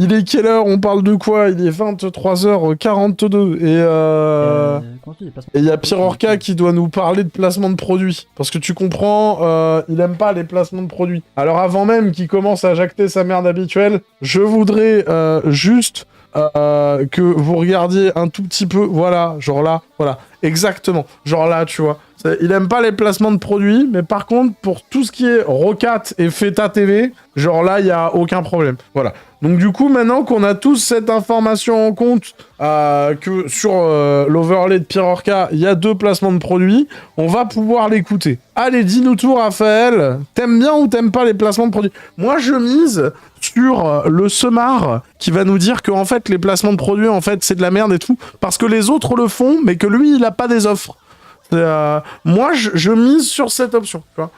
Il est quelle heure? On parle de quoi? Il est 23h42 et il y a Pirorca qui doit nous parler de placement de produits. Parce que tu comprends, il aime pas les placements de produits. Alors avant même qu'il commence à jacter sa merde habituelle, je voudrais juste que vous regardiez un tout petit peu, voilà, genre là, voilà, exactement, genre là, tu vois. Il aime pas les placements de produits, mais par contre, pour tout ce qui est Rocat et Feta TV, genre là, il y a aucun problème. Voilà. Donc du coup, maintenant qu'on a tous cette information en compte, que sur l'overlay de Pirorca, il y a 2 placements de produits, on va pouvoir l'écouter. Allez, dis-nous tout, Raphaël. T'aimes bien ou t'aimes pas les placements de produits? Moi, je mise sur le semard qui va nous dire que en fait, les placements de produits, en fait, c'est de la merde et tout, parce que les autres le font, mais que lui, il a pas des offres. Moi, je mise sur cette option. Tu vois.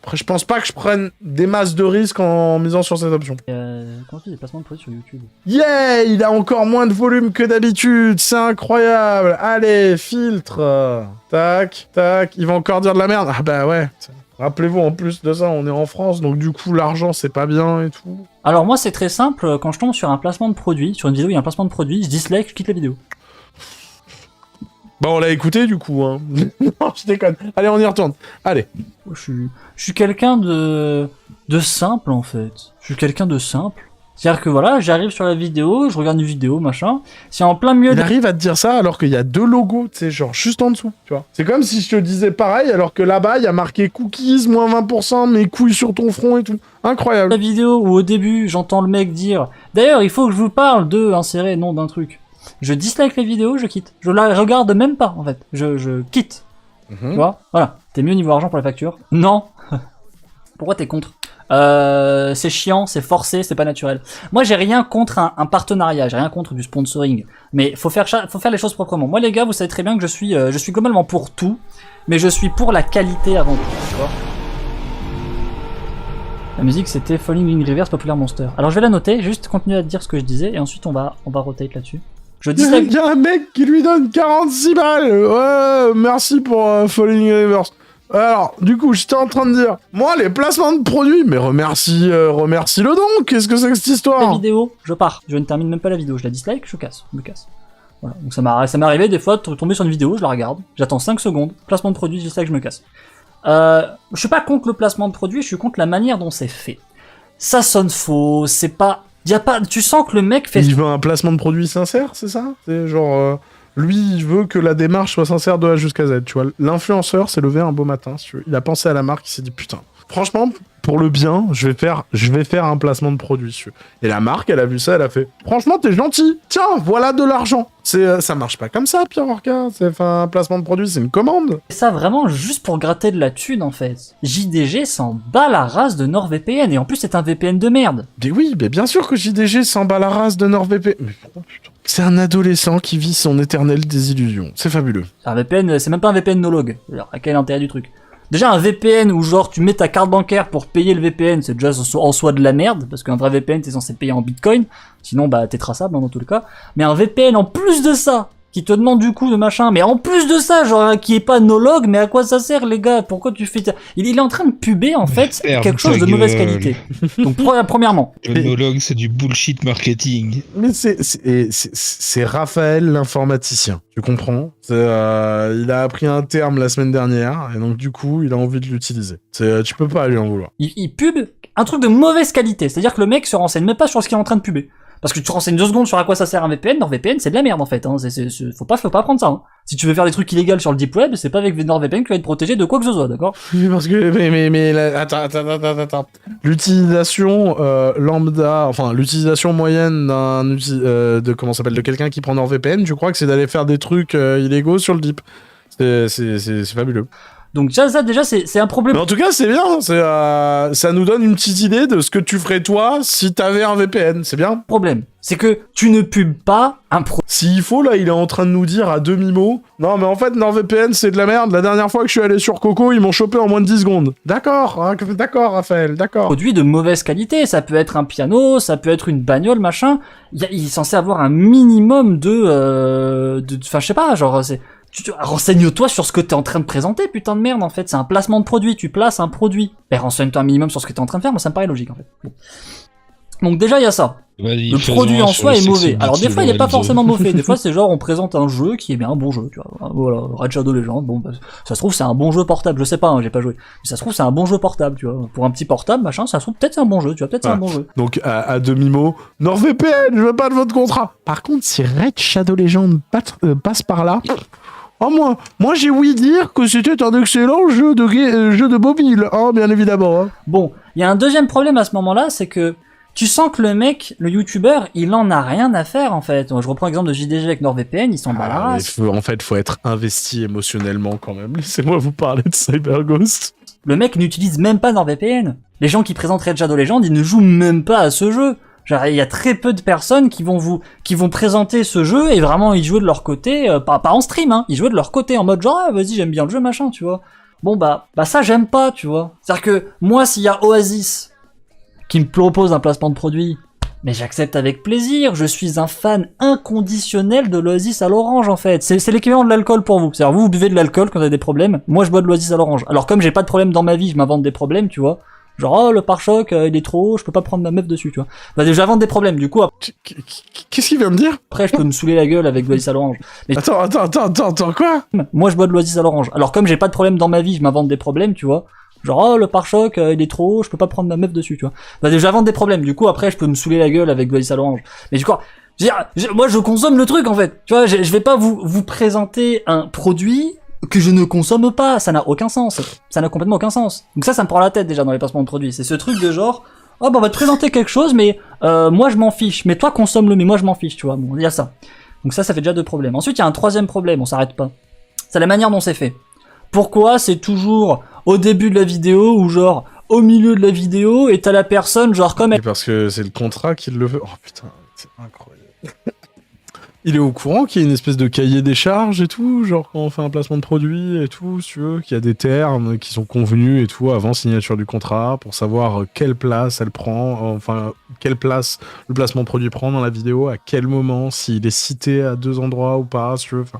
Après, je pense pas que je prenne des masses de risques en misant sur cette option. Comment tu dis, des placements de produits sur YouTube? Yeah, il a encore moins de volume que d'habitude, c'est incroyable. Allez, filtre. Tac, tac. Il va encore dire de la merde. Ah bah ouais. Rappelez-vous, en plus de ça, on est en France, donc du coup, l'argent, c'est pas bien et tout. Alors moi, c'est très simple. Quand je tombe sur un placement de produit, sur une vidéo, il y a un placement de produit, je dislike, je quitte la vidéo. Bah on l'a écouté du coup, hein. Non, je déconne. Allez, on y retourne. Allez. Je suis quelqu'un de simple en fait. Je suis quelqu'un de simple. C'est-à-dire que voilà, j'arrive sur la vidéo, je regarde une vidéo, machin. C'est en plein milieu. Il arrive à te dire ça alors qu'il y a 2 logos, tu sais, genre juste en dessous, tu vois. C'est comme si je te disais pareil alors que là-bas, il y a marqué cookies, moins 20%, mes couilles sur ton front et tout. Incroyable. La vidéo où au début, j'entends le mec dire « D'ailleurs, il faut que je vous parle de insérer nom d'un truc ». Je dislike les vidéos, je quitte. Je la regarde même pas, en fait. Je quitte. Tu vois? Voilà. T'es mieux niveau argent pour la facture? Non. Pourquoi t'es contre? C'est chiant, c'est forcé, c'est pas naturel. Moi, j'ai rien contre un partenariat, j'ai rien contre du sponsoring. Mais faut faire les choses proprement. Moi, les gars, vous savez très bien que je suis globalement pour tout, mais je suis pour la qualité avant tout. D'accord? La musique, c'était Falling in Reverse Popular Monster. Alors, je vais la noter, juste continuer à dire ce que je disais, et ensuite, on va rotate là-dessus. Je dis Il y a un mec qui lui donne 46 balles. Ouais, merci pour Falling in Reverse. Alors, du coup, j'étais en train de dire, moi, les placements de produits, mais remercie-le donc. Qu'est-ce que c'est que cette histoire? La vidéo, je pars. Je ne termine même pas la vidéo. Je la dislike, je me casse. Voilà. Donc ça m'est arrivé des fois de tomber sur une vidéo, je la regarde, j'attends 5 secondes, placement de produit, je dislike, je me casse. Je suis pas contre le placement de produit, je suis contre la manière dont c'est fait. Ça sonne faux, c'est pas... Tu sens que le mec fait... Il veut un placement de produit sincère, c'est ça? C'est genre... lui, il veut que la démarche soit sincère de A jusqu'à Z, tu vois. L'influenceur s'est levé un beau matin, si tu veux. Il a pensé à la marque, il s'est dit, putain, franchement, pour le bien, je vais faire un placement de produit, si tu veux. Et la marque, elle a vu ça, elle a fait, franchement, t'es gentil, tiens, voilà de l'argent. Ça marche pas comme ça, Pirorca. Un placement de produit, c'est une commande. Ça vraiment juste pour gratter de la thune, en fait. JDG s'en bat la race de NordVPN, et en plus, c'est un VPN de merde. Mais oui, mais bien sûr que JDG s'en bat la race de NordVPN. Mais oh putain. C'est un adolescent qui vit son éternelle désillusion. C'est fabuleux. Un VPN, c'est même pas un VPN no-log. Alors, à quel est l'intérêt du truc? Déjà, un VPN où genre tu mets ta carte bancaire pour payer le VPN, c'est déjà en soi de la merde, parce qu'un vrai VPN, t'es censé payer en Bitcoin. Sinon, bah, t'es traçable, hein, dans tous les cas. Mais un VPN en plus de ça, qui te demande du coup de machin, mais en plus de ça, genre, qui est pas no-log, mais à quoi ça sert, les gars? Pourquoi tu fais... Il est en train de puber, en fait, quelque chose de mauvaise qualité. Donc, premièrement. Le no-log, c'est du bullshit marketing. Mais c'est Raphaël l'informaticien, tu comprends? Il a appris un terme la semaine dernière, et donc du coup, il a envie de l'utiliser. Tu peux pas lui en vouloir. Il pub un truc de mauvaise qualité, c'est-à-dire que le mec se renseigne même pas sur ce qu'il est en train de puber. Parce que tu te renseignes 2 secondes sur à quoi ça sert un VPN, NordVPN c'est de la merde en fait, hein. Faut pas prendre ça, hein. Si tu veux faire des trucs illégaux sur le deep web, c'est pas avec NordVPN que tu vas être protégé de quoi que ce soit, d'accord? Oui, parce que, attends. L'utilisation lambda, enfin, l'utilisation moyenne de quelqu'un qui prend NordVPN, je crois que c'est d'aller faire des trucs illégaux sur le deep. C'est fabuleux. Donc ça déjà, c'est un problème. Mais en tout cas, c'est bien. Ça nous donne une petite idée de ce que tu ferais toi si t'avais un VPN. C'est bien. Problème, c'est que tu ne pubes pas un produit. S'il faut, là, il est en train de nous dire à demi-mot, non, mais en fait, NordVPN, c'est de la merde. La dernière fois que je suis allé sur Coco, ils m'ont chopé en moins de 10 secondes. D'accord, hein, d'accord, Raphaël, d'accord. Produit de mauvaise qualité, ça peut être un piano, ça peut être une bagnole, machin. Il est censé avoir un minimum enfin, je sais pas, genre, renseigne-toi sur ce que t'es en train de présenter, putain de merde, en fait. C'est un placement de produit, tu places un produit. Et renseigne-toi un minimum sur ce que t'es en train de faire, moi ça me paraît logique, en fait. Bon. Donc déjà il y a ça. Le produit en soi est mauvais. Alors des fois il est pas forcément mauvais, des fois c'est genre on présente un jeu qui est bien un bon jeu, tu vois. Voilà, Red Shadow Legends, bon bah, ça se trouve c'est un bon jeu portable, je sais pas, hein, j'ai pas joué. Mais ça se trouve c'est un bon jeu portable, tu vois. Pour un petit portable, machin, ça se trouve peut-être c'est un bon jeu, tu vois, peut-être c'est un bon jeu. Donc à demi-mot, NordVPN, je veux pas de votre contrat. Par contre, si Red Shadow Legends passe par là... Oh moi j'ai ouï dire que c'était un excellent jeu de mobile, hein, bien évidemment. Hein. Bon, il y a un deuxième problème à ce moment-là, c'est que tu sens que le mec, le youtubeur, il en a rien à faire en fait. Je reprends l'exemple de JDG avec NordVPN, ils s'en bat la race. En fait, faut être investi émotionnellement quand même. Laissez-moi vous parler de CyberGhost. Le mec n'utilise même pas NordVPN. Les gens qui présentent Red Shadow Legends, ils ne jouent même pas à ce jeu. Genre, il y a très peu de personnes qui vont présenter ce jeu et vraiment ils jouent de leur côté, pas en stream, hein. Ils jouent de leur côté en mode genre, ah, vas-y, j'aime bien le jeu, machin, tu vois. Bon, bah ça, j'aime pas, tu vois. C'est-à-dire que, moi, s'il y a Oasis qui me propose un placement de produit, mais j'accepte avec plaisir, je suis un fan inconditionnel de l'Oasis à l'orange en fait. C'est l'équivalent de l'alcool pour vous. C'est-à-dire vous buvez de l'alcool quand vous avez des problèmes, moi je bois de l'Oasis à l'orange. Alors comme j'ai pas de problème dans ma vie, je m'invente des problèmes, tu vois. Genre oh le pare-choc il est trop haut, je peux pas prendre ma meuf dessus, tu vois. Bah j'invente des problèmes, du coup. Qu'est-ce qu'il vient de dire? Après je peux me saouler la gueule avec de l'Oasis à l'orange. Mais... Attends, quoi? Moi je bois de l'Oasis à l'orange. Alors comme j'ai pas de problème dans ma vie, je m'invente des problèmes, tu vois. Genre oh le pare-choc il est trop haut, je peux pas prendre ma meuf dessus, tu vois. Bah j'invente des problèmes, du coup après je peux me saouler la gueule avec l'Oasis à l'orange. Mais du coup, moi je consomme le truc en fait. Tu vois, je vais pas vous présenter un produit que je ne consomme pas, ça n'a aucun sens. Ça n'a complètement aucun sens. Donc ça me prend la tête déjà dans les placements de produits. C'est ce truc de genre oh bah on va te présenter quelque chose mais moi je m'en fiche, mais toi consomme-le mais moi je m'en fiche, tu vois. Bon, il y a ça. Donc ça fait déjà deux problèmes. Ensuite, il y a un troisième problème, on s'arrête pas. C'est la manière dont c'est fait. Pourquoi c'est toujours au début de la vidéo ou genre au milieu de la vidéo et t'as la personne genre comme elle... Parce que c'est le contrat qui le veut. Oh putain, c'est incroyable. Il est au courant qu'il y a une espèce de cahier des charges et tout, genre quand on fait un placement de produit et tout, si tu veux, qu'il y a des termes qui sont convenus et tout avant signature du contrat pour savoir quelle place elle prend, enfin quelle place le placement de produit prend dans la vidéo, à quel moment, s'il est cité à 2 endroits ou pas, si tu veux, enfin...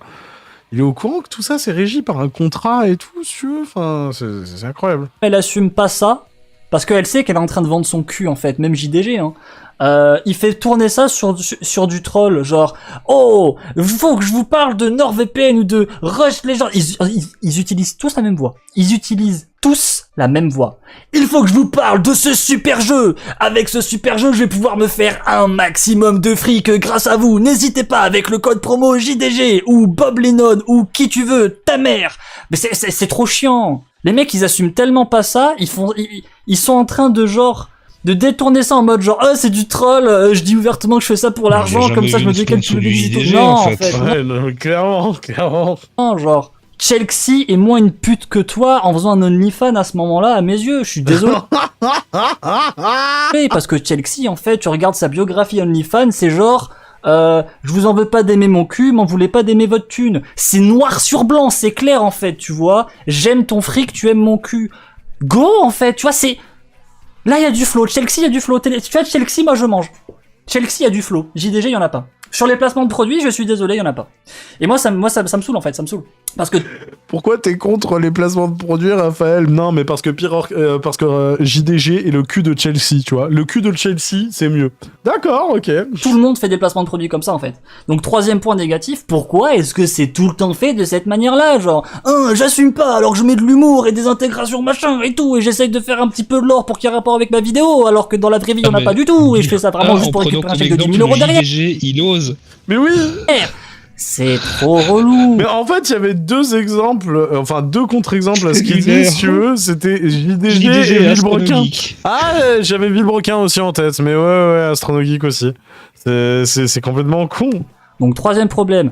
Il est au courant que tout ça c'est régi par un contrat et tout, si tu veux, enfin c'est incroyable. Elle assume pas ça, parce qu'elle sait qu'elle est en train de vendre son cul en fait, même JDG, hein. Il fait tourner ça sur du troll, genre oh, faut que je vous parle de NordVPN ou de Rush Legends. Ils utilisent tous la même voix. Ils utilisent tous la même voix. Il faut que je vous parle de ce super jeu. Avec ce super jeu, je vais pouvoir me faire un maximum de fric grâce à vous. N'hésitez pas avec le code promo JDG ou Bob Lennon ou qui tu veux, ta mère. Mais c'est trop chiant. Les mecs, ils assument tellement pas ça. Ils sont en train de genre de détourner ça en mode genre c'est du troll, je dis ouvertement que je fais ça pour l'argent, comme ça je me décale tous les visites. Non en fait. Ouais, non, clairement. Non, genre Chelsea est moins une pute que toi en faisant un OnlyFans à ce moment-là à mes yeux, je suis désolé. Parce que Chelsea en fait, tu regardes sa biographie OnlyFans, c'est genre je vous en veux pas d'aimer mon cul, m'en voulez pas d'aimer votre thune. C'est noir sur blanc, c'est clair en fait, tu vois. J'aime ton fric, tu aimes mon cul. Go en fait, tu vois, c'est... Là, il y a du flow. Chelsea, il y a du flow. Tu vois, Chelsea, moi, je mange. Chelsea, il y a du flow. JDG, il y en a pas. Sur les placements de produits, je suis désolé, il y en a pas. Et moi, ça me saoule, en fait. Ça me saoule. Parce que... Pourquoi t'es contre les placements de produits, Raphaël? Non, mais parce que JDG est le cul de Chelsea, tu vois. Le cul de Chelsea, c'est mieux. D'accord, ok. Tout le monde fait des placements de produits comme ça, en fait. Donc, troisième point négatif, pourquoi est-ce que c'est tout le temps fait de cette manière-là? Genre, j'assume pas, alors que je mets de l'humour et des intégrations machin et tout, et j'essaye de faire un petit peu de l'or pour qu'il y ait rapport avec ma vidéo, alors que dans la vraie vie, il y en a pas du tout, et je fais ça vraiment juste pour récupérer un chèque de 10 000 € derrière. JDG, il ose. Mais oui. C'est trop relou. Mais en fait, il y avait deux contre-exemples à ce qu'il dit, si tu veux. C'était JDG et Villebrequin. Ah, j'avais Villebrequin aussi en tête, mais ouais, Astronogeek aussi. C'est complètement con. Donc, troisième problème.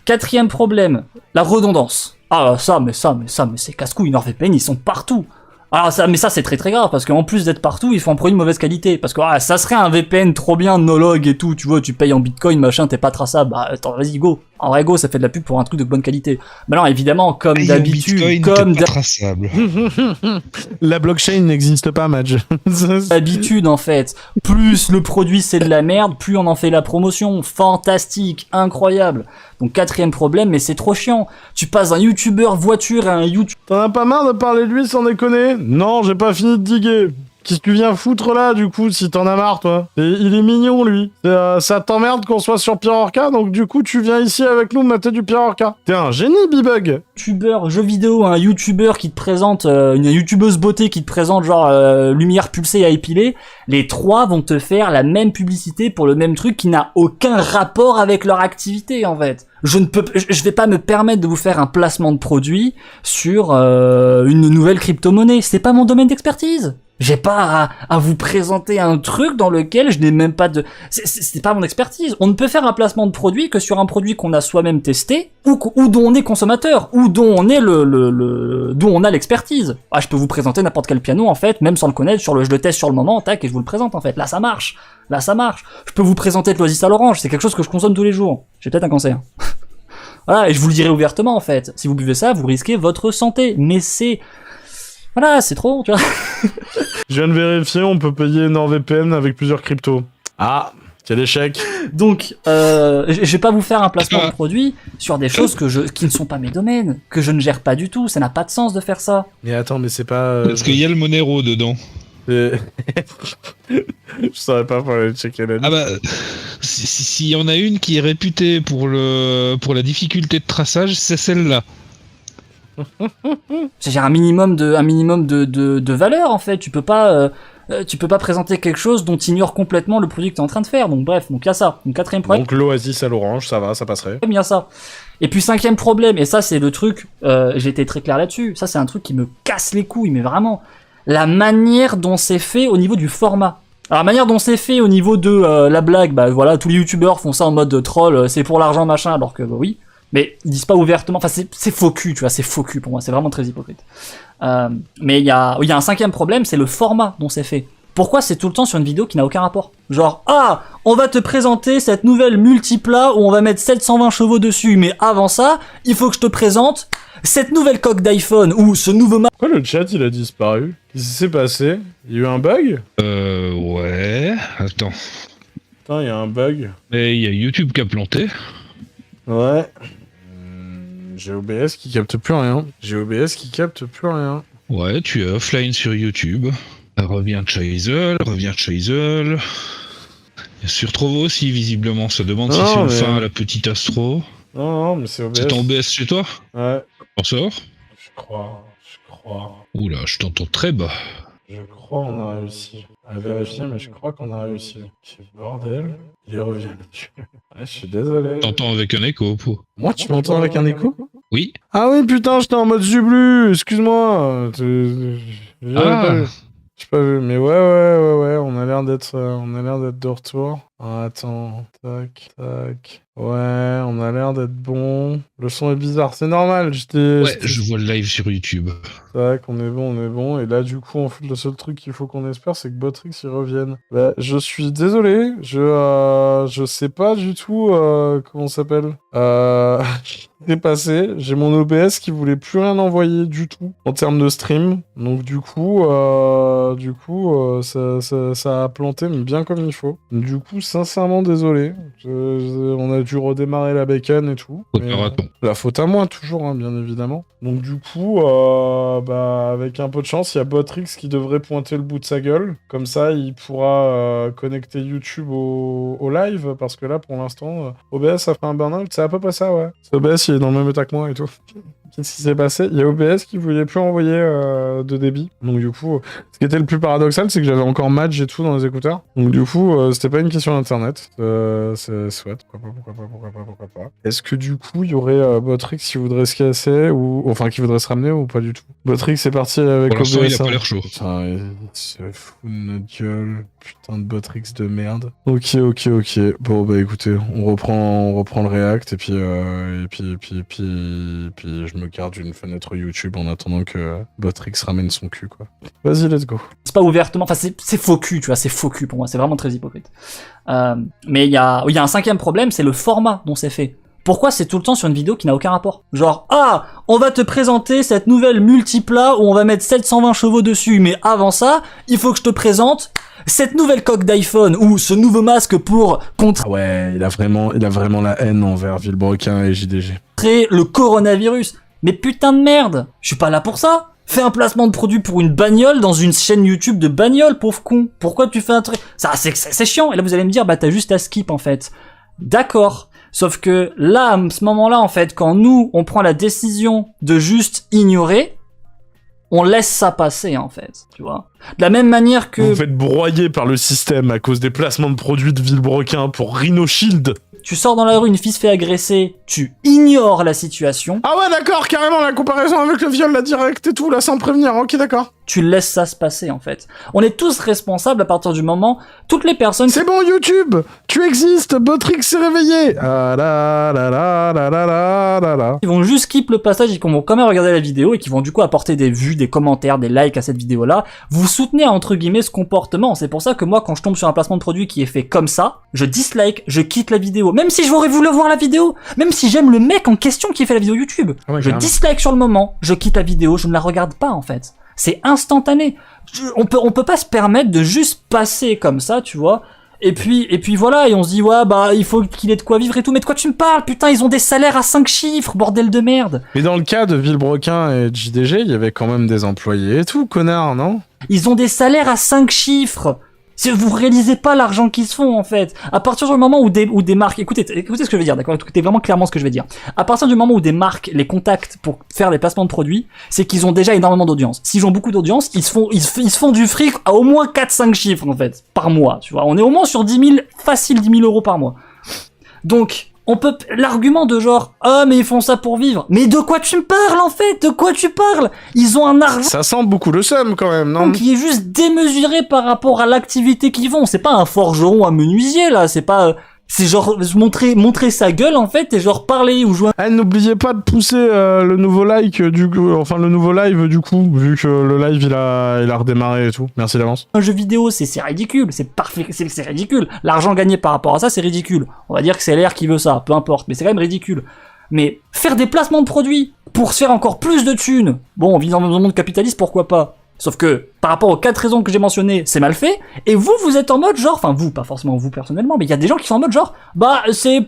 Quatrième problème, la redondance. Ah, mais c'est casse-couille. NordVPN, ils sont partout. Alors ça c'est très très grave parce qu'en plus d'être partout, ils font un produit de mauvaise qualité parce que ça serait un VPN trop bien, no-log et tout, tu vois, tu payes en Bitcoin, machin, t'es pas traçable. Bah attends, vas-y go. En vrai go, ça fait de la pub pour un truc de bonne qualité. Mais non, évidemment, comme d'habitude, la blockchain n'existe pas, Madge. D'habitude en fait, plus le produit c'est de la merde, plus on en fait la promotion. Fantastique, incroyable. Donc quatrième problème, mais c'est trop chiant. Tu passes d'un youtubeur voiture à un youtubeur. T'en as pas marre de parler de lui sans déconner? Non, j'ai pas fini de diguer. Qu'est-ce que tu viens foutre là, du coup, si t'en as marre, toi? Il est mignon, lui. Ça t'emmerde qu'on soit sur Pierre Orca, donc du coup, tu viens ici avec nous mater du Pierre Orca. T'es un génie, B-Bug. Youtubeur, jeu vidéo, un youtubeur qui te présente, une youtubeuse beauté qui te présente genre lumière pulsée à épiler, les trois vont te faire la même publicité pour le même truc qui n'a aucun rapport avec leur activité, en fait. Je vais pas me permettre de vous faire un placement de produit sur une nouvelle crypto-monnaie. C'est pas mon domaine d'expertise. J'ai pas à vous présenter un truc dans lequel je n'ai même pas de... C'est pas mon expertise. On ne peut faire un placement de produit que sur un produit qu'on a soi-même testé, ou dont on est consommateur, ou dont on est dont on a l'expertise. Ah, je peux vous présenter n'importe quel piano, en fait, même sans le connaître, je le teste sur le moment, tac, et je vous le présente, en fait. Là, ça marche. Je peux vous présenter de l'oasis à l'orange, c'est quelque chose que je consomme tous les jours. J'ai peut-être un cancer. Voilà, et je vous le dirai ouvertement, en fait. Si vous buvez ça, vous risquez votre santé. Mais voilà, c'est trop, tu vois. Je viens de vérifier, on peut payer NordVPN avec plusieurs cryptos. Ah, quel échec. Donc, je vais pas vous faire un placement de produit sur des choses qui ne sont pas mes domaines, que je ne gère pas du tout, ça n'a pas de sens de faire ça. Mais attends, mais c'est pas... Parce qu'il y a le Monero dedans. Je saurais pas pour aller checker la liste. Ah bah, s'il y en a une qui est réputée pour la difficulté de traçage, c'est celle-là. J'ai un minimum de valeur, en fait. Tu peux pas présenter quelque chose dont tu ignores complètement le produit que tu es en train de faire. Donc bref, donc il y a ça. Donc quatrième problème. Donc l'Oasis à l'orange, ça va, ça passerait. Il y a ça. Et puis cinquième problème, et ça c'est le truc, j'ai été très clair là-dessus, ça c'est un truc qui me casse les couilles, mais vraiment, la manière dont c'est fait au niveau du format. Alors la manière dont c'est fait au niveau de la blague, bah voilà, tous les youtubeurs font ça en mode troll, c'est pour l'argent machin, alors que bah, oui, mais ils disent pas ouvertement, enfin c'est faux cul, tu vois, c'est faux cul pour moi, c'est vraiment très hypocrite. Mais il y a un cinquième problème, c'est le format dont c'est fait. Pourquoi c'est tout le temps sur une vidéo qui n'a aucun rapport? Genre, ah, on va te présenter cette nouvelle multiplat où on va mettre 720 chevaux dessus, mais avant ça, il faut que je te présente cette nouvelle coque d'iPhone ou ce nouveau... Pourquoi le chat il a disparu? Qu'est-ce qui s'est passé? Il y a eu un bug? Ouais... Attends. Putain, il y a un bug. Mais il y a YouTube qui a planté. Ouais. J'ai OBS qui capte plus rien. Ouais, tu es offline sur YouTube. Reviens de Chazel. Sur Trovo aussi, visiblement, ça demande si c'est une fin à la petite Astro. Non, mais c'est OBS. C'est ton OBS chez toi? Ouais. On sort? Je crois. Oula, je t'entends très bas. Je crois qu'on a réussi. À vérifier, mais je crois qu'on a réussi. Quel bordel. Il revient. Ouais, je suis désolé. T'entends avec un écho, Moi, tu m'entends avec un écho? Oui. Ah oui, putain, j'étais en mode Zublu, excuse-moi. J'ai pas vu, mais ouais, on a l'air d'être de retour. Ah, attends, tac. Ouais, on a l'air d'être bon. Le son est bizarre, c'est normal. Je vois le live sur YouTube. Tac, on est bon. Et là, du coup, en fait, le seul truc qu'il faut qu'on espère, c'est que Botrix y revienne. Bah, je suis désolé, je sais pas du tout comment ça s'appelle. C'est passé. J'ai mon OBS qui voulait plus rien envoyer du tout en termes de stream. Donc du coup, ça a planté, mais bien comme il faut. Du coup, sincèrement désolé. On a dû redémarrer la bacon et tout. La faute à moi toujours, hein, bien évidemment. Donc du coup, avec un peu de chance, il y a Botrix qui devrait pointer le bout de sa gueule. Comme ça, il pourra connecter YouTube au live, parce que là, pour l'instant, OBS a fait un burn-out. C'est à peu près ça, ouais. OBS, il est dans le même état que moi et tout. Qu'est-ce qui s'est passé? Il y a OBS qui voulait plus envoyer de débit. Donc du coup, ce qui était le plus paradoxal, c'est que j'avais encore Madge et tout dans les écouteurs. Donc du coup, c'était pas une question d'internet. C'est soit. Pourquoi pas. Est-ce que du coup, il y aurait Botrix qui voudrait se casser ou enfin qui voudrait se ramener ou pas du tout? Botrix est parti avec OBS. Pour l'instant, il a pas hein. l'air chaud. Putain, il se fout de notre gueule. Putain de Botrix de merde. Ok. Bon bah écoutez, on reprend le React et puis je me garde une fenêtre YouTube en attendant que Botrix ramène son cul, quoi. Vas-y, let's go. C'est pas ouvertement, enfin c'est faux cul, tu vois, c'est faux cul pour moi, c'est vraiment très hypocrite. Mais il y a un cinquième problème, c'est le format dont c'est fait. Pourquoi c'est tout le temps sur une vidéo qui n'a aucun rapport? Genre, ah, on va te présenter cette nouvelle multiplat où on va mettre 720 chevaux dessus, mais avant ça, il faut que je te présente cette nouvelle coque d'iPhone ou ce nouveau masque pour contrer... Ah ouais, il a vraiment la haine envers Villebrequin et JDG. Le coronavirus. Mais putain de merde, je suis pas là pour ça. Fais un placement de produit pour une bagnole dans une chaîne YouTube de bagnole, pauvre con. Pourquoi tu fais un truc? Ça, c'est chiant. Et là, vous allez me dire, bah, t'as juste à skip, en fait. D'accord. Sauf que là, à ce moment-là, en fait, quand nous, on prend la décision de juste ignorer, on laisse ça passer, en fait, tu vois. De la même manière que... Vous faites broyer par le système à cause des placements de produits de Villebrequin pour Rhino Shield. Tu sors dans la rue, une fille se fait agresser, tu ignores la situation. Ah ouais, d'accord, carrément, la comparaison avec le viol, la direct et tout, là, sans prévenir, ok, d'accord. Tu laisses ça se passer, en fait. On est tous responsables à partir du moment... Toutes les personnes... C'est bon, YouTube, tu existes, Botrix s'est réveillé. Ah là là là là là là là là. Ils vont juste skip le passage et qui vont quand même regarder la vidéo et qui vont du coup apporter des vues, des commentaires, des likes à cette vidéo-là. Vous soutenez, entre guillemets, ce comportement. C'est pour ça que moi, quand je tombe sur un placement de produit qui est fait comme ça, je dislike, je quitte la vidéo. Même si j'aurais voulu voir la vidéo, même si j'aime le mec en question qui fait la vidéo YouTube. Ouais, je dislike sur le moment, je quitte la vidéo, je ne la regarde pas, en fait. C'est instantané. On peut pas se permettre de juste passer comme ça, tu vois. Et puis voilà, et on se dit, ouais, bah, il faut qu'il ait de quoi vivre et tout. Mais de quoi tu me parles? Putain, ils ont des salaires à 5 chiffres, bordel de merde. Mais dans le cas de Villebrequin et de JDG, il y avait quand même des employés et tout, connard, non? Ils ont des salaires à 5 chiffres. Vous réalisez pas l'argent qu'ils se font, en fait. À partir du moment où des marques, écoutez ce que je vais dire, d'accord? Écoutez vraiment clairement ce que je vais dire. À partir du moment où des marques les contactent pour faire les placements de produits, c'est qu'ils ont déjà énormément d'audience. S'ils ont beaucoup d'audience, ils se font du fric à au moins 4-5 chiffres, en fait, par mois, tu vois. On est au moins sur 10 000, facile 10 000 euros par mois. Donc, l'argument de genre, ah, mais ils font ça pour vivre. Mais de quoi tu me parles, en fait? De quoi tu parles? Ils ont un argent. Ça sent beaucoup le seum, quand même, non? Qui est juste démesuré par rapport à l'activité qu'ils font. C'est pas un forgeron, un menuisier, là. C'est pas, c'est genre, montrer sa gueule, en fait, et genre parler ou jouer. Ah, n'oubliez pas de pousser le nouveau like, le nouveau live, du coup, vu que le live, il a redémarré et tout. Merci d'avance. Un jeu vidéo, c'est ridicule. C'est parfait, c'est ridicule. L'argent gagné par rapport à ça, c'est ridicule. On va dire que c'est l'air qui veut ça, peu importe. Mais c'est quand même ridicule. Mais faire des placements de produits pour se faire encore plus de thunes. Bon, on vit dans un monde capitaliste, pourquoi pas? Sauf que, par rapport aux 4 raisons que j'ai mentionnées, c'est mal fait, et vous êtes en mode genre, enfin vous, pas forcément vous personnellement, mais il y a des gens qui sont en mode genre, bah c'est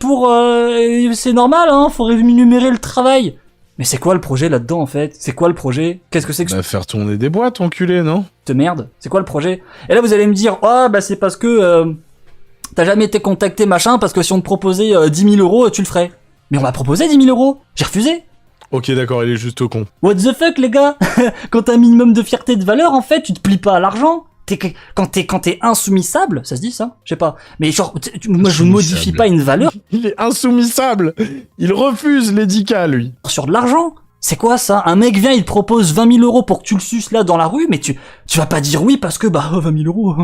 c'est normal, hein, faut rémunérer le travail. Mais c'est quoi le projet là-dedans, en fait? C'est quoi le projet? Qu'est-ce que c'est que... Bah, faire tourner des boîtes, enculé, non? De merde, c'est quoi le projet? Et là vous allez me dire, oh bah c'est parce que t'as jamais été contacté machin, parce que si on te proposait 10 000 euros, tu le ferais. Mais on m'a proposé 10 000 euros, j'ai refusé. Ok, d'accord, il est juste con. What the fuck, les gars? Quand t'as un minimum de fierté et de valeur, en fait, tu te plies pas à l'argent. Quand t'es insoumisable, ça se dit ça? Je sais pas. Mais genre, moi je ne modifie pas une valeur. Il est insoumisable. Il refuse l'édicat, lui. Sur de l'argent. C'est quoi ça? Un mec vient, il te propose 20 000 euros pour que tu le suces là dans la rue, mais tu vas pas dire oui parce que bah 20 000 euros,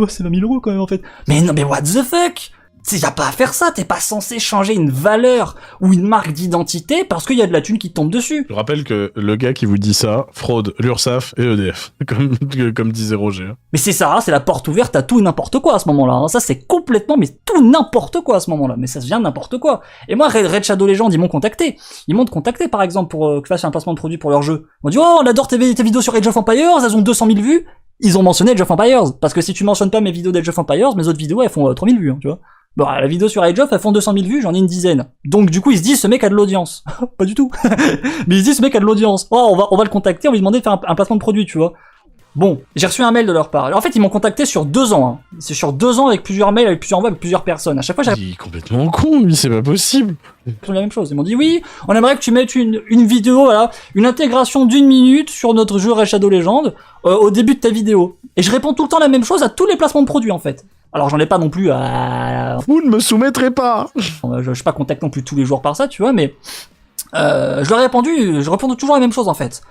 c'est 20 000 euros quand même en fait. Mais non, mais what the fuck? Y a pas à faire ça, t'es pas censé changer une valeur ou une marque d'identité parce qu'il y a de la thune qui te tombe dessus. Je rappelle que le gars qui vous dit ça, fraude, l'URSSAF et EDF, comme disait Roger. Mais c'est ça, c'est la porte ouverte à tout et n'importe quoi à ce moment-là. Hein. Ça c'est complètement, mais tout n'importe quoi à ce moment-là. Mais ça devient n'importe quoi. Et moi, Red Shadow Legends, ils m'ont contacté. Ils m'ont contacté par exemple pour que je fasse un placement de produit pour leur jeu. Ils m'ont dit, oh, on adore tes vidéos sur Age of Empires, elles ont 200 000 vues. Ils ont mentionné Age of Empires. Parce que si tu mentionnes pas mes vidéos d'Age of Empires, mes autres vidéos, elles font 3000 vues, hein, tu vois. Bon, la vidéo sur Age of, elles font 200 000 vues, j'en ai une dizaine. Donc du coup, ils se disent, ce mec a de l'audience. Pas du tout. Mais ils se disent, ce mec a de l'audience. Oh, on va le contacter, on va lui demander de faire un placement de produit, tu vois. Bon, j'ai reçu un mail de leur part. En fait, ils m'ont contacté sur 2 ans. Hein. C'est sur 2 ans avec plusieurs mails, avec plusieurs voix, avec plusieurs personnes. À chaque fois, il est complètement con, lui, c'est pas possible. C'est la même chose. Ils m'ont dit, oui, on aimerait que tu mettes une vidéo, voilà, une intégration d'1 minute sur notre jeu Red Shadow Legends au début de ta vidéo. Et je réponds tout le temps la même chose à tous les placements de produits, en fait. Alors j'en ai pas non plus à... Vous ne me soumettrez pas. Je suis pas contacté non plus tous les jours par ça, tu vois, mais... je leur ai répondu, je réponds toujours la même chose, en fait.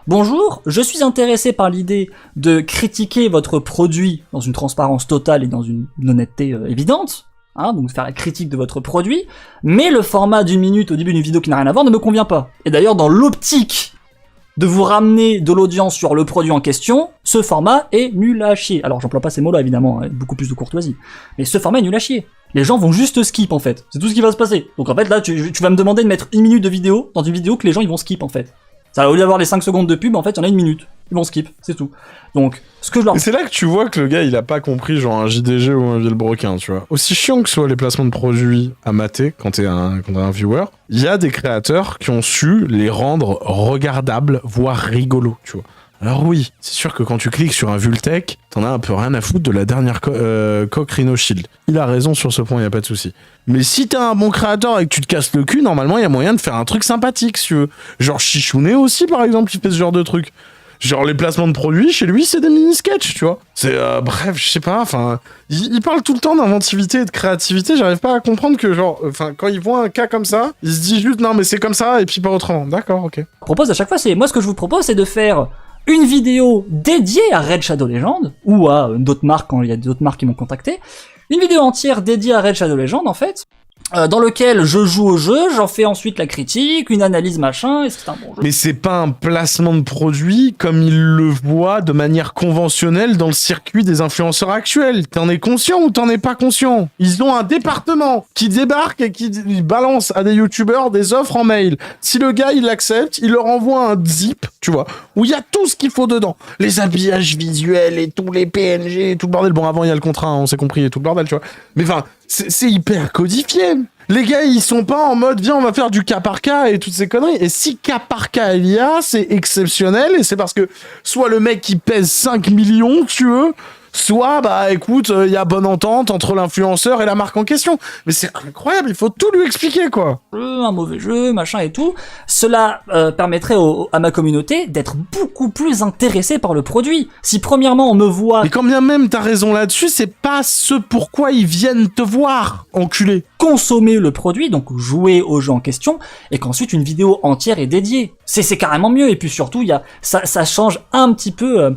Bonjour, je suis intéressé par l'idée de critiquer votre produit dans une transparence totale et dans une honnêteté évidente, hein, donc faire la critique de votre produit, mais le format d'1 minute au début d'une vidéo qui n'a rien à voir ne me convient pas. Et d'ailleurs, dans l'optique de vous ramener de l'audience sur le produit en question, ce format est nul à chier. Alors j'emploie pas ces mots-là évidemment, avec beaucoup plus de courtoisie, mais ce format est nul à chier. Les gens vont juste skip en fait, c'est tout ce qui va se passer. Donc en fait là, tu vas me demander de mettre 1 minute de vidéo dans une vidéo que les gens ils vont skip en fait. Ça, au lieu d'avoir les 5 secondes de pub, en fait, il y en a 1 minute. Ils vont skip, c'est tout. Donc, ce que je leur... Et c'est là que tu vois que le gars, il a pas compris genre un JDG ou un Villebrequin, tu vois. Aussi chiant que soient les placements de produits à mater quand t'es un viewer, il y a des créateurs qui ont su les rendre regardables, voire rigolos, tu vois. Alors oui, c'est sûr que quand tu cliques sur un Vultech, t'en as un peu rien à foutre de la dernière coque Rhino Shield. Il a raison sur ce point, y a pas de souci. Mais si t'es un bon créateur et que tu te casses le cul, normalement y a moyen de faire un truc sympathique, si tu veux. Genre Chichouné aussi, par exemple, il fait ce genre de truc. Genre les placements de produits, chez lui, c'est des mini-sketchs, tu vois. C'est, bref, je sais pas, enfin... Il parle tout le temps d'inventivité et de créativité, j'arrive pas à comprendre que, genre, enfin, quand il voit un cas comme ça, il se dit juste, non, mais c'est comme ça, et puis pas autrement. D'accord, ok. Je propose à chaque fois, moi, ce que je vous propose, c'est de faire une vidéo dédiée à Raid Shadow Legends, ou à d'autres marques, quand il y a d'autres marques qui m'ont contacté. Une vidéo entière dédiée à Raid Shadow Legends, en fait, dans lequel je joue au jeu, j'en fais ensuite la critique, une analyse machin, et c'est un bon jeu. Mais c'est pas un placement de produit comme il le voit de manière conventionnelle dans le circuit des influenceurs actuels. T'en es conscient ou t'en es pas conscient? Ils ont un département qui débarque et qui balance à des youtubeurs des offres en mail. Si le gars il l'accepte, il leur envoie un zip, tu vois, où il y a tout ce qu'il faut dedans. Les habillages visuels et tous les PNG et tout le bordel. Bon, avant il y a le contrat, hein, on s'est compris, et tout le bordel, tu vois. Mais enfin, c'est hyper codifié. Les gars, ils sont pas en mode, viens, on va faire du cas par cas et toutes ces conneries. Et si cas par cas il y a, c'est exceptionnel. Et c'est parce que soit le mec qui pèse 5 millions, tu veux, soit, bah écoute, il y a bonne entente entre l'influenceur et la marque en question. Mais c'est incroyable, il faut tout lui expliquer, quoi. Un mauvais jeu, machin et tout. Cela permettrait à ma communauté d'être beaucoup plus intéressée par le produit. Si premièrement on me voit... Mais quand bien même t'as raison là-dessus, c'est pas ce pourquoi ils viennent te voir, enculé. Consommer le produit, donc jouer au jeu en question, et qu'ensuite une vidéo entière est dédiée. C'est carrément mieux, et puis surtout, ça change un petit peu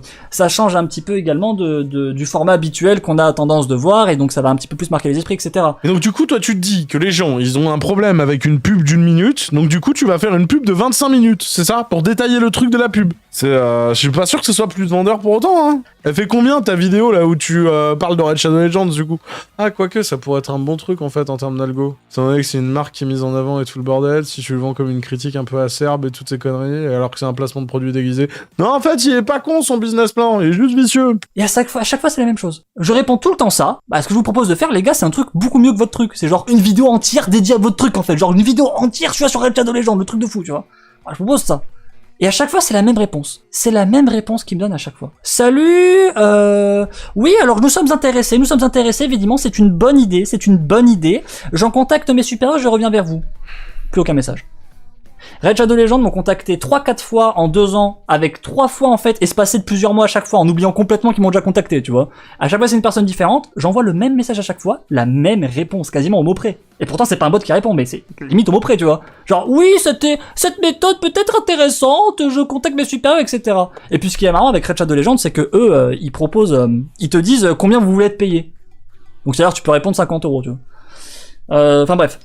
également du format habituel qu'on a tendance de voir, et donc ça va un petit peu plus marquer les esprits, etc. Et donc du coup, toi tu te dis que les gens, ils ont un problème avec une pub d'1 minute, donc du coup tu vas faire une pub de 25 minutes, c'est ça? Pour détailler le truc de la pub. Je suis pas sûr que ce soit plus vendeur pour autant, hein. Elle fait combien ta vidéo là où tu parles de Raid Shadow Legends du coup? Ah, quoique, ça pourrait être un bon truc en fait en termes d'algo. Étant donné que c'est une marque qui est mise en avant et tout le bordel, si tu le vends comme une critique un peu acerbe et toutes ces conneries, alors que c'est un placement de produit déguisé. Non, en fait, il est pas con son business plan, il est juste vicieux. Et à chaque fois c'est la même chose. Je réponds tout le temps ça. Bah, ce que je vous propose de faire, les gars, c'est un truc beaucoup mieux que votre truc. C'est genre une vidéo entière dédiée à votre truc en fait. Genre une vidéo entière, je suis sur Raid Shadow Legends, le truc de fou, tu vois. Bah, je propose ça. Et à chaque fois, c'est la même réponse. C'est la même réponse qu'il me donne à chaque fois. Salut, oui, alors nous sommes intéressés, évidemment, c'est une bonne idée. J'en contacte mes supérieurs, je reviens vers vous. Plus aucun message. Raid Shadow Legends m'ont contacté 3-4 fois en 2 ans, avec 3 fois en fait espacé de plusieurs mois à chaque fois, en oubliant complètement qu'ils m'ont déjà contacté, tu vois. À chaque fois c'est une personne différente, j'envoie le même message à chaque fois, la même réponse, quasiment au mot près. Et pourtant c'est pas un bot qui répond, mais c'est limite au mot près, tu vois. Genre, oui, cette méthode peut être intéressante, je contacte mes supérieurs, etc. Et puis ce qui est marrant avec Raid Shadow Legends, c'est que eux, ils proposent, ils te disent combien vous voulez être payé. Donc c'est-à-dire tu peux répondre 50 €, tu vois. Enfin bref.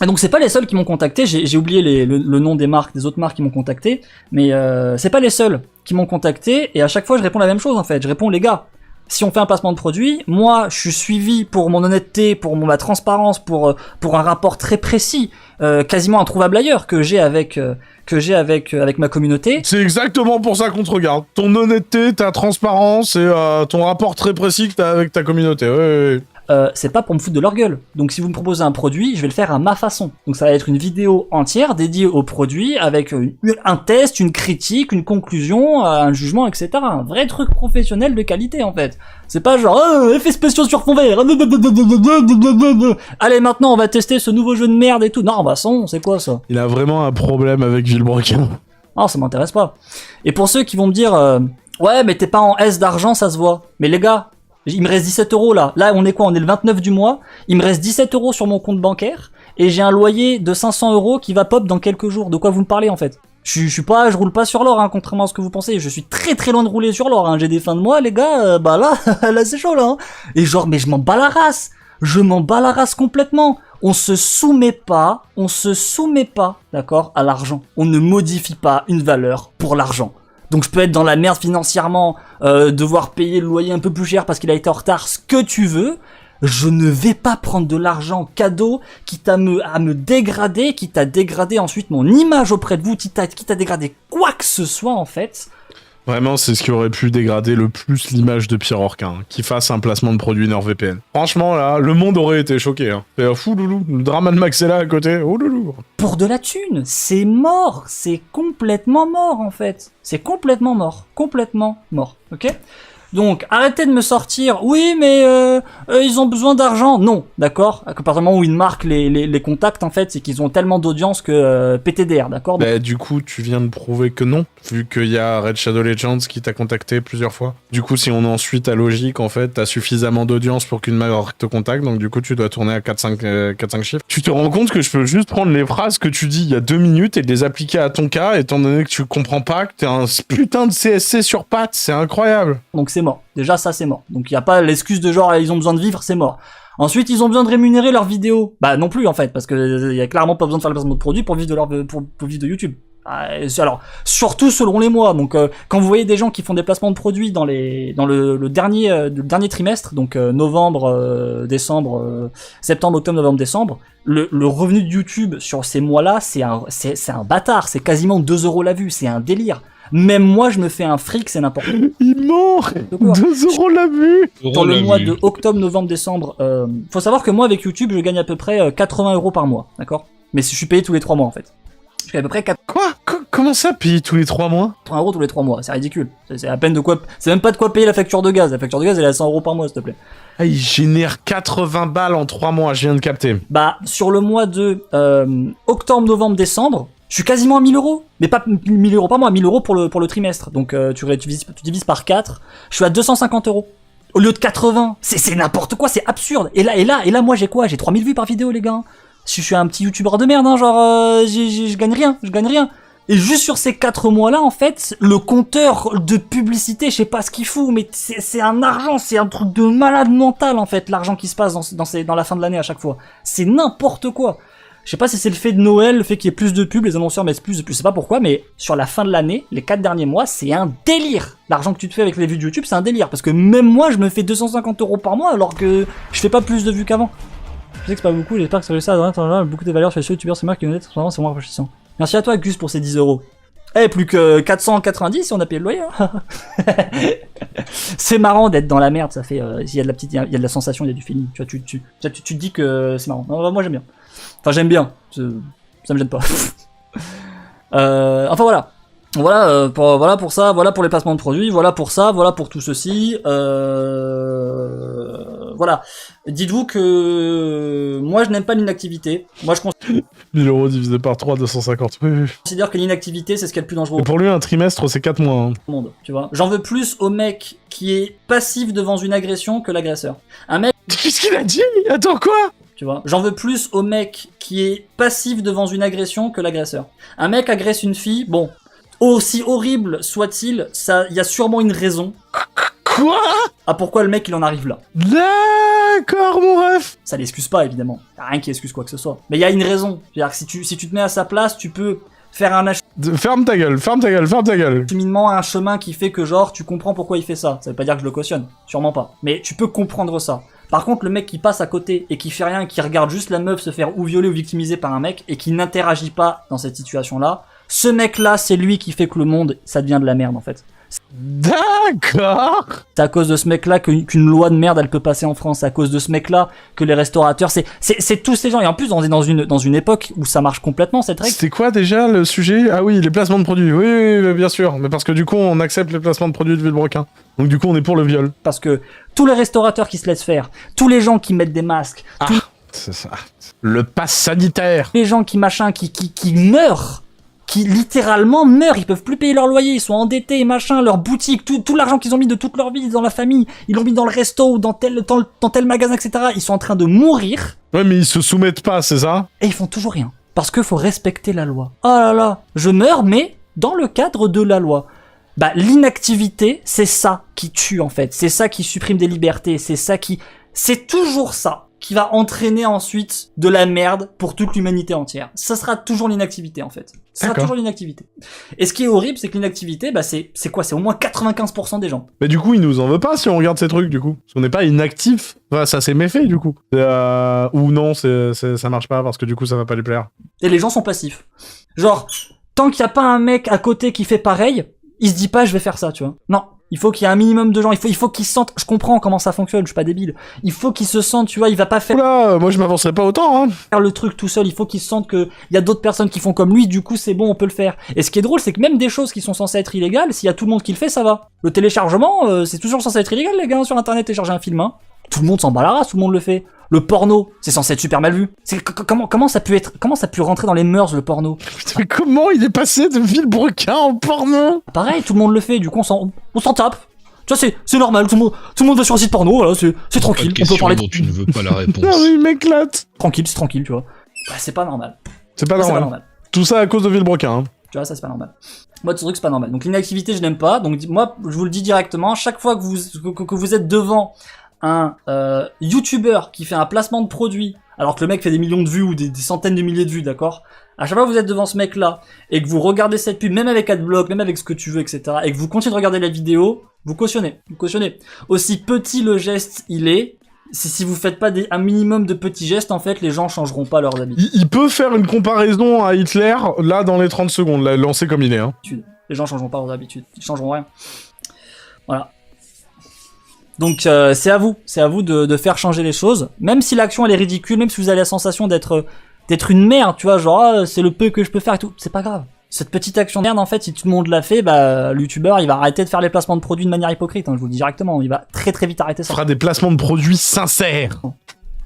Et donc c'est pas les seuls qui m'ont contacté, j'ai oublié le nom des marques, des autres marques qui m'ont contacté, mais c'est pas les seuls qui m'ont contacté, et à chaque fois je réponds la même chose en fait, je réponds les gars, si on fait un placement de produit, moi je suis suivi pour mon honnêteté, pour ma transparence, pour un rapport très précis, quasiment introuvable ailleurs, que j'ai avec ma communauté. C'est exactement pour ça qu'on te regarde, ton honnêteté, ta transparence et ton rapport très précis que t'as avec ta communauté, ouais. C'est pas pour me foutre de leur gueule. Donc si vous me proposez un produit, je vais le faire à ma façon. Donc ça va être une vidéo entière dédiée au produit avec un test, une critique, une conclusion, un jugement, etc. Un vrai truc professionnel de qualité en fait. C'est pas genre effets spéciaux sur fond vert. Allez maintenant on va tester ce nouveau jeu de merde et tout. Non bah son, c'est quoi ça? Il a vraiment un problème avec Villebrequin. Non ça m'intéresse pas. Et pour ceux qui vont me dire ouais mais t'es pas en S d'argent ça se voit. Mais les gars, il me reste 17 € là. Là, on est quoi? On est le 29 du mois. Il me reste 17 € sur mon compte bancaire. Et j'ai un loyer de 500 € qui va pop dans quelques jours. De quoi vous me parlez, en fait? Je roule pas sur l'or, hein, contrairement à ce que vous pensez. Je suis très très loin de rouler sur l'or, hein. J'ai des fins de mois, les gars. Bah là, là, c'est chaud, là, hein. Et genre, mais je m'en bats la race. Je m'en bats la race complètement. On se soumet pas, d'accord, à l'argent. On ne modifie pas une valeur pour l'argent. Donc je peux être dans la merde financièrement, devoir payer le loyer un peu plus cher parce qu'il a été en retard, ce que tu veux. Je ne vais pas prendre de l'argent cadeau, quitte à me dégrader, quitte à dégrader ensuite mon image auprès de vous, quitte à dégrader quoi que ce soit, en fait. Vraiment, c'est ce qui aurait pu dégrader le plus l'image de Pierre Orca, hein, qui fasse un placement de produit NordVPN. Franchement, là, le monde aurait été choqué. Hein. Fou loulou, le drama de Max est là à côté, oh loulou. Pour de la thune, c'est mort, c'est complètement mort en fait. C'est complètement mort, ok ? Donc, arrêtez de me sortir, oui, mais ils ont besoin d'argent. Non, d'accord ? À partir du moment où ils marquent les contacts, en fait, c'est qu'ils ont tellement d'audience que PTDR, d'accord ? Bah, du coup, tu viens de prouver que non, vu qu'il y a Red Shadow Legends qui t'a contacté plusieurs fois. Du coup, si on en suit ta logique, en fait, t'as suffisamment d'audience pour qu'une marque te contacte, donc du coup, tu dois tourner à 4-5 chiffres. Tu te rends compte que je peux juste prendre les phrases que tu dis il y a 2 minutes et les appliquer à ton cas, étant donné que tu comprends pas que t'es un putain de CSC sur pattes, c'est incroyable. Donc c'est mort. Déjà ça c'est mort. Donc il y a pas l'excuse de genre ils ont besoin de vivre, c'est mort. Ensuite ils ont besoin de rémunérer leurs vidéos. Bah non plus en fait parce que il y a clairement pas besoin de faire le placement de produit pour vivre de pour vivre de YouTube. Alors surtout selon les mois. Donc quand vous voyez des gens qui font des placements de produits dans le dernier trimestre, donc novembre, décembre, septembre, octobre, novembre, décembre, le revenu de YouTube sur ces mois-là, c'est un bâtard, c'est quasiment 2 € la vue, c'est un délire. Même moi, je me fais un fric, c'est n'importe quoi. Il mord 2 € la vue. Dans le mois de octobre, novembre, décembre, faut savoir que moi, avec YouTube, je gagne à peu près 80 € par mois, d'accord ? Mais si je suis payé tous les 3 mois, en fait. Je gagne à peu près 4... Quoi ? Comment ça, payer tous les 3 mois ? 80 € tous les 3 mois, c'est ridicule. C'est à peine de quoi... C'est même pas de quoi payer la facture de gaz. La facture de gaz, elle est à 100 € par mois, s'il te plaît. Ah, il génère 80 balles en 3 mois, je viens de capter. Bah, sur le mois de octobre, novembre, décembre, je suis quasiment à 1000 €, mais pas 1000 € par mois, 1000 € pour le trimestre. Donc tu divises par 4, je suis à 250 € au lieu de 80. C'est n'importe quoi, c'est absurde. Et là moi j'ai quoi ? J'ai 3000 vues par vidéo les gars. Je suis un petit youtubeur de merde, hein, genre je gagne rien. Et juste sur ces 4 mois-là, en fait, le compteur de publicité, je sais pas ce qu'il fout, mais c'est un argent, c'est un truc de malade mental en fait, l'argent qui se passe dans la fin de l'année à chaque fois. C'est n'importe quoi. Je sais pas si c'est le fait de Noël, le fait qu'il y ait plus de pubs, les annonceurs mettent plus de pubs, je sais pas pourquoi, mais sur la fin de l'année, les 4 derniers mois, c'est un délire. L'argent que tu te fais avec les vues de YouTube, c'est un délire. Parce que même moi, je me fais 250 € par mois, alors que je fais pas plus de vues qu'avant. Je sais que c'est pas beaucoup, j'espère que ça va ça, beaucoup de valeurs sur les youtubeurs, c'est moi qui honnête, c'est moins rafraîchissant. Merci à toi, Gus, pour ces 10 €. Eh, plus que 490 si on a payé le loyer, hein. C'est marrant d'être dans la merde, ça fait, il y a de la sensation, il y a du feeling. Tu vois, tu te dis que c'est marrant. Non, moi j'aime bien. Enfin, j'aime bien, ça me gêne pas. Enfin voilà. Voilà pour ça, voilà pour les placements de produits, voilà pour ça, voilà pour tout ceci. Voilà. Dites-vous que moi je n'aime pas l'inactivité. Moi je 1000 € divisé par 3, 250. Oui. considère que l'inactivité c'est ce qui est le plus dangereux Et pour lui, un trimestre, c'est 4 mois. Hein. Au monde, tu vois. J'en veux plus au mec qui est passif devant une agression que l'agresseur. Un mec... Qu'est-ce qu'il a dit ? Attends, quoi ? Tu vois, j'en veux plus au mec qui est passif devant une agression que l'agresseur. Un mec agresse une fille, bon, aussi horrible soit-il, il y a sûrement une raison. Quoi ? Ah, pourquoi le mec il en arrive là ? D'accord, mon ref. Ça l'excuse pas évidemment. Y'a rien qui excuse quoi que ce soit. Mais il y a une raison. C'est-à-dire que si tu te mets à sa place, tu peux faire un Ferme ta gueule. cheminement, un chemin qui fait que genre tu comprends pourquoi il fait ça. Ça veut pas dire que je le cautionne, sûrement pas. Mais tu peux comprendre ça. Par contre, le mec qui passe à côté et qui fait rien, qui regarde juste la meuf se faire ou violer ou victimiser par un mec et qui n'interagit pas dans cette situation-là, ce mec-là, c'est lui qui fait que le monde, ça devient de la merde en fait. D'accord. C'est à cause de ce mec-là qu'une loi de merde elle peut passer en France. C'est à cause de ce mec-là que les restaurateurs, c'est tous ces gens. Et en plus, on est dans une époque où ça marche complètement cette règle. C'était quoi déjà le sujet ? Ah oui, les placements de produits. Oui, bien sûr. Mais parce que du coup, on accepte les placements de produits de Villebrequin. Donc du coup, on est pour le viol. Parce que tous les restaurateurs qui se laissent faire, tous les gens qui mettent des masques, c'est ça. Le pass sanitaire. Les gens qui meurent. Qui littéralement meurent, ils peuvent plus payer leur loyer, ils sont endettés, machin, leur boutique, tout l'argent qu'ils ont mis de toute leur vie dans la famille, ils l'ont mis dans le resto ou dans tel magasin, etc. Ils sont en train de mourir. Ouais, mais ils se soumettent pas, c'est ça ? Et ils font toujours rien. Parce qu'il faut respecter la loi. Oh là là, je meurs, mais dans le cadre de la loi. Bah, l'inactivité, c'est ça qui tue, en fait. C'est ça qui supprime des libertés, c'est toujours ça qui va entraîner ensuite de la merde pour toute l'humanité entière. Ça sera toujours l'inactivité, en fait. Ça sera toujours l'inactivité. Et ce qui est horrible, c'est que l'inactivité, bah c'est quoi? C'est au moins 95% des gens. Mais du coup, il nous en veut pas si on regarde ces trucs, du coup. Parce qu'on n'est pas inactif. Enfin, ça c'est méfait, du coup. Ou non, ça marche pas parce que du coup, ça va pas lui plaire. Et les gens sont passifs. Genre, tant qu'il y a pas un mec à côté qui fait pareil, il se dit pas je vais faire ça, tu vois. Non. Il faut qu'il y ait un minimum de gens, il faut qu'ils se sentent, je comprends comment ça fonctionne, je suis pas débile. Il faut qu'ils se sentent, tu vois, il va pas faire Oula, moi je m'avancerai pas autant, hein. Faire le truc tout seul, il faut qu'ils se sentent que il y a d'autres personnes qui font comme lui, du coup c'est bon, on peut le faire. Et ce qui est drôle, c'est que même des choses qui sont censées être illégales, s'il y a tout le monde qui le fait, ça va. Le téléchargement, c'est toujours censé être illégal, les gars, sur internet, télécharger un film, hein. Tout le monde s'en bat la race, tout le monde le fait. Le porno, c'est censé être super mal vu. Comment ça peut rentrer dans les mœurs, le porno? Putain, mais comment il est passé de Villebrequin en porno? Pareil, tout le monde le fait, du coup on s'en tape. Tu vois, c'est normal, tout le monde va sur un site porno, voilà, c'est tranquille, on peut parler dont tu ne veux pas la réponse. Ah oui, m'éclate. Tranquille, c'est tranquille, tu vois. Bah, c'est pas normal. C'est pas normal. Tout ça à cause de Villebrequin, hein. Tu vois, ça c'est pas normal. Moi, ce truc c'est pas normal. Donc l'inactivité, je n'aime pas. Donc moi, je vous le dis directement, chaque fois que vous êtes devant un YouTuber qui fait un placement de produit, alors que le mec fait des millions de vues ou des centaines de milliers de vues, d'accord? À chaque fois que vous êtes devant ce mec-là, et que vous regardez cette pub, même avec Adblock, même avec ce que tu veux, etc., et que vous continuez de regarder la vidéo, vous cautionnez. Aussi petit le geste il est, si vous faites pas un minimum de petits gestes, en fait, les gens changeront pas leurs habitudes. Il peut faire une comparaison à Hitler, là, dans les 30 secondes, là, lancé comme il est, hein. Les gens changeront pas leurs habitudes, ils changeront rien. Voilà. Donc c'est à vous de faire changer les choses, même si l'action elle est ridicule, même si vous avez la sensation d'être une merde, tu vois, genre c'est le peu que je peux faire et tout, c'est pas grave. Cette petite action de merde, en fait, si tout le monde l'a fait, bah le youtubeur il va arrêter de faire les placements de produits de manière hypocrite, hein, je vous le dis directement, il va très très vite arrêter ça. Il fera des placements de produits sincères.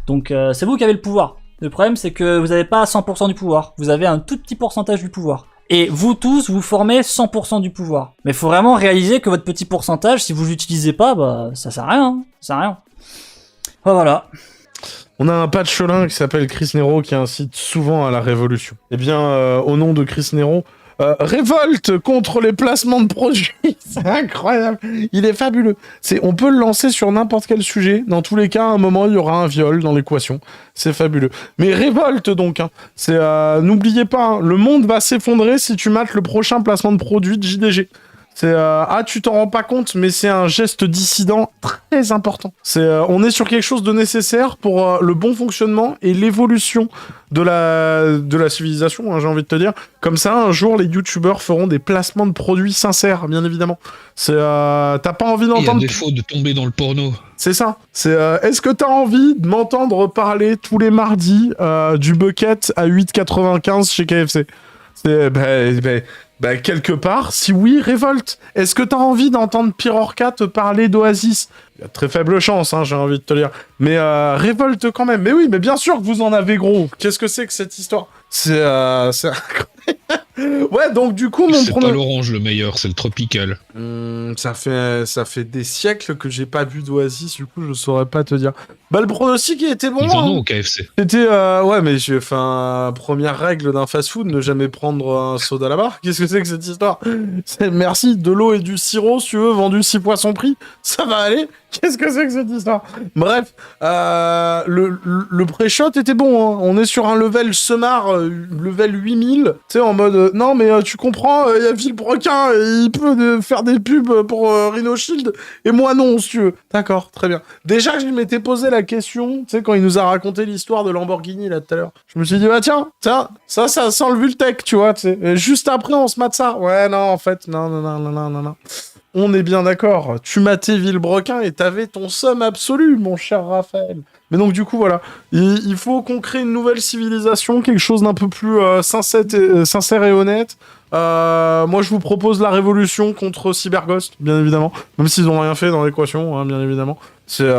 Donc c'est vous qui avez le pouvoir. Le problème c'est que vous avez pas 100% du pouvoir, vous avez un tout petit pourcentage du pouvoir. Et vous tous, vous formez 100% du pouvoir. Mais faut vraiment réaliser que votre petit pourcentage, si vous l'utilisez pas, bah ça sert à rien. Hein. Ça sert à rien. Voilà. On a un patchelin qui s'appelle Chris Nero qui incite souvent à la révolution. Eh bien, au nom de Chris Nero, révolte contre les placements de produits. C'est incroyable. Il est fabuleux. On peut le lancer sur n'importe quel sujet. Dans tous les cas, à un moment, il y aura un viol dans l'équation. C'est fabuleux. Mais révolte donc. Hein. N'oubliez pas, hein, le monde va s'effondrer si tu mates le prochain placement de produit de JDG. Tu t'en rends pas compte, mais c'est un geste dissident très important. On est sur quelque chose de nécessaire pour le bon fonctionnement et l'évolution de la civilisation, hein, j'ai envie de te dire. Comme ça, un jour, les youtubeurs feront des placements de produits sincères, bien évidemment. T'as pas envie d'entendre... Il y a défaut de tomber dans le porno. C'est ça. Est-ce que t'as envie de m'entendre parler tous les mardis du bucket à 8,95 chez KFC? Quelque part, si oui, révolte. Est-ce que t'as envie d'entendre Pirorca te parler d'Oasis? Il y a de très faible chance, hein, j'ai envie de te dire. Mais révolte quand même. Mais oui, mais bien sûr que vous en avez gros. Qu'est-ce que c'est que cette histoire? C'est ouais, donc du coup, C'est pas l'orange le meilleur, c'est le tropical. Ça fait des siècles que j'ai pas bu d'Oasis, du coup, je saurais pas te dire. Bah, le pronostic, il était bon. Ils en ont au KFC. C'était, ouais, mais première règle d'un fast-food, ne jamais prendre un soda là-bas. Qu'est-ce que c'est que cette histoire? Merci, de l'eau et du sirop, si tu veux, vendu 6 fois son prix. Ça va aller? Qu'est-ce que c'est que cette histoire? Bref, le pré-shot était bon, hein. On est sur un level Semar, level 8000. Tu sais, en mode, non, mais tu comprends, il y a Villebrequin, il peut faire des pubs pour Rhino Shield, et moi non, si tu veux. D'accord, très bien. Déjà, je m'étais posé la question, tu sais, quand il nous a raconté l'histoire de Lamborghini, là, tout à l'heure. Je me suis dit, bah tiens, ça sent le Vultec, tu vois, tu sais. Et juste après, on se mate ça. Ouais, non, en fait, non. On est bien d'accord. Tu matais Villebrequin et t'avais ton somme absolu, mon cher Raphaël. Mais donc, du coup, voilà. Il faut qu'on crée une nouvelle civilisation, quelque chose d'un peu plus sincère et honnête. Moi, je vous propose la révolution contre Cyberghost, bien évidemment. Même s'ils n'ont rien fait dans l'équation, hein, bien évidemment. C'est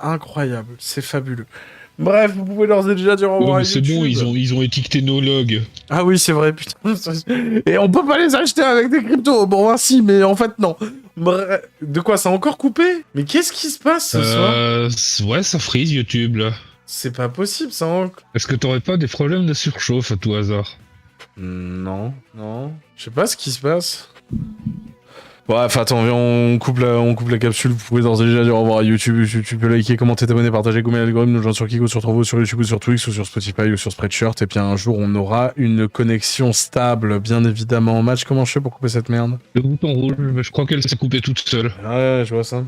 incroyable. C'est fabuleux. Bref, vous pouvez leur déjà dire au revoir. Ouais, mais c'est bon, ils ont étiqueté nos logs. Ah oui, c'est vrai, putain. Et on peut pas les acheter avec des cryptos. Bon, ben si, mais en fait, non. Bref. De quoi, ça a encore coupé? Mais qu'est-ce qui se passe ce soir? Ouais, ça frise YouTube, là. C'est pas possible, ça. Est-ce que t'aurais pas des problèmes de surchauffe à tout hasard? Non. Je sais pas ce qui se passe. Bref, attends, on coupe la capsule. Vous pouvez d'ores et déjà dire au revoir à YouTube. Tu peux liker, commenter, t'abonner, partager, commenter l'algorithme, nous rejoindre sur Kiko, sur Trovo, sur YouTube ou sur Twix ou sur Spotify ou sur Spreadshirt. Et puis un jour, on aura une connexion stable, bien évidemment. Match, comment je fais pour couper cette merde? Le bouton rouge, je crois qu'elle s'est coupée toute seule. Ouais, je vois ça.